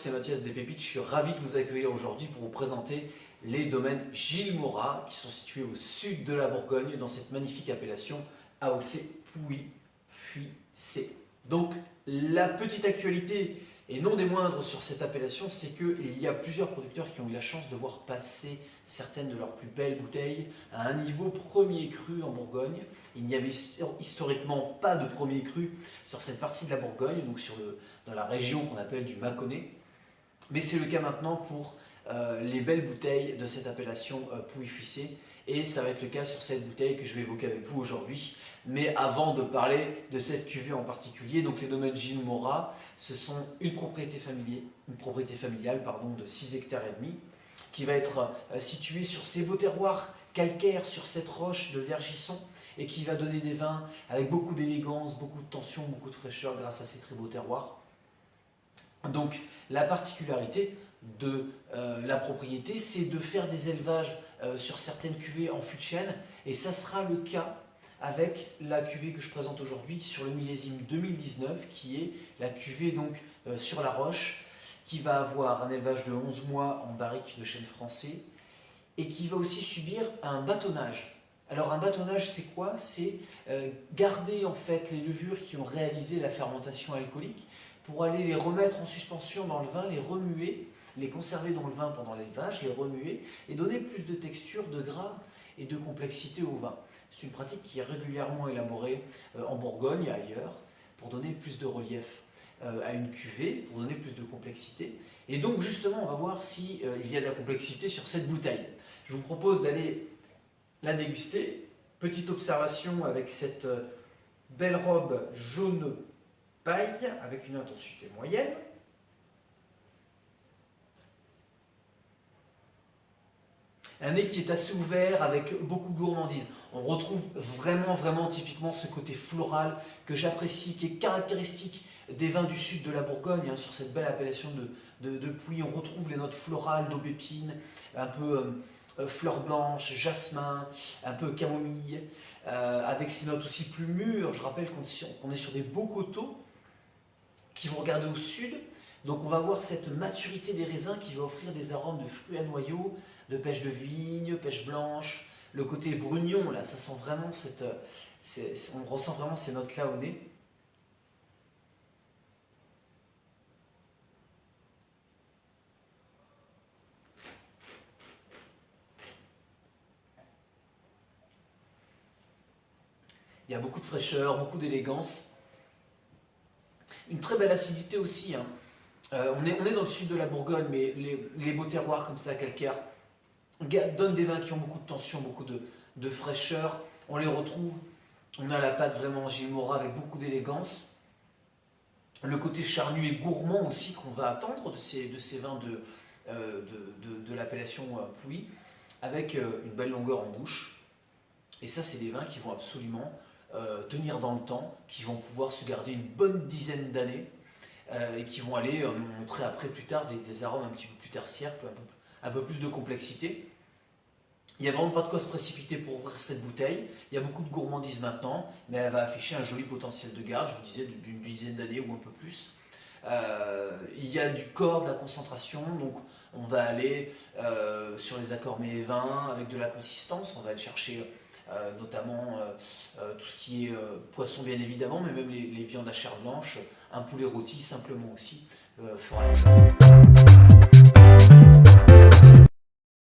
c'est Mathias des Pépites, je suis ravi de vous accueillir aujourd'hui pour vous présenter les domaines Gilles Morat qui sont situés au sud de la Bourgogne dans cette magnifique appellation AOC Pouilly-Fuissé. Donc la petite actualité et non des moindres sur cette appellation, c'est qu'il y a plusieurs producteurs qui ont eu la chance de voir passer certaines de leurs plus belles bouteilles à un niveau premier cru en Bourgogne. Il n'y avait historiquement pas de premier cru sur cette partie de la Bourgogne, donc dans la région qu'on appelle du Mâconnais. Mais c'est le cas maintenant pour les belles bouteilles de cette appellation Pouilly-Fuissé. Et ça va être le cas sur cette bouteille que je vais évoquer avec vous aujourd'hui. Mais avant de parler de cette cuvée en particulier, donc les domaines Gilles Morat, ce sont une propriété familiale de 6 hectares et demi, qui va être située sur ces beaux terroirs calcaires, sur cette roche de Vergisson, et qui va donner des vins avec beaucoup d'élégance, beaucoup de tension, beaucoup de fraîcheur grâce à ces très beaux terroirs. Donc la particularité de la propriété, c'est de faire des élevages sur certaines cuvées en fût de chêne, et ça sera le cas avec la cuvée que je présente aujourd'hui sur le millésime 2019, qui est la cuvée donc sur la roche, qui va avoir un élevage de 11 mois en barrique de chêne français, et qui va aussi subir un bâtonnage. Alors un bâtonnage, c'est quoi? C'est garder en fait les levures qui ont réalisé la fermentation alcoolique pour aller les remettre en suspension dans le vin, les remuer, les conserver dans le vin pendant l'élevage, les remuer et donner plus de texture, de gras et de complexité au vin. C'est une pratique qui est régulièrement élaborée en Bourgogne et ailleurs pour donner plus de relief à une cuvée, pour donner plus de complexité. Et donc justement, on va voir s'il y a de la complexité sur cette bouteille. Je vous propose d'aller la déguster. Petite observation avec cette belle robe jaune paille avec une intensité moyenne. Un nez qui est assez ouvert avec beaucoup de gourmandise. On retrouve vraiment typiquement ce côté floral que j'apprécie, qui est caractéristique des vins du sud de la Bourgogne. Sur cette belle appellation de Pouilly, on retrouve les notes florales d'aubépine, un peu fleurs blanches, jasmin, un peu camomille, avec ces notes aussi plus mûres. Je rappelle qu'on est sur des beaux coteaux qui vont regarder au sud. Donc on va voir cette maturité des raisins qui va offrir des arômes de fruits à noyaux, de pêche de vigne, pêche blanche, le côté brugnon, là, ça sent vraiment on ressent vraiment ces notes-là au nez. Il y a beaucoup de fraîcheur, beaucoup d'élégance. Une très belle acidité aussi. On est dans le sud de la Bourgogne, mais les beaux terroirs comme ça, calcaires, donnent des vins qui ont beaucoup de tension, beaucoup de fraîcheur. On les retrouve. On a la pâte vraiment Gilles Morat avec beaucoup d'élégance. Le côté charnu et gourmand aussi qu'on va attendre de ces vins de l'appellation Pouilly, avec une belle longueur en bouche. Et ça, c'est des vins qui vont absolument tenir dans le temps, qui vont pouvoir se garder une bonne dizaine d'années et qui vont aller nous montrer après plus tard des arômes un petit peu plus tertiaires, un peu plus de complexité. Il n'y a vraiment pas de quoi se précipiter pour ouvrir cette bouteille. Il y a beaucoup de gourmandise maintenant, mais elle va afficher un joli potentiel de garde, je vous disais, d'une dizaine d'années ou un peu plus. Il y a du corps, de la concentration, donc on va aller sur les accords mets et vins avec de la consistance. On va aller chercher notamment tout ce qui est poisson bien évidemment, mais même les viandes à chair blanche, un poulet rôti simplement aussi fera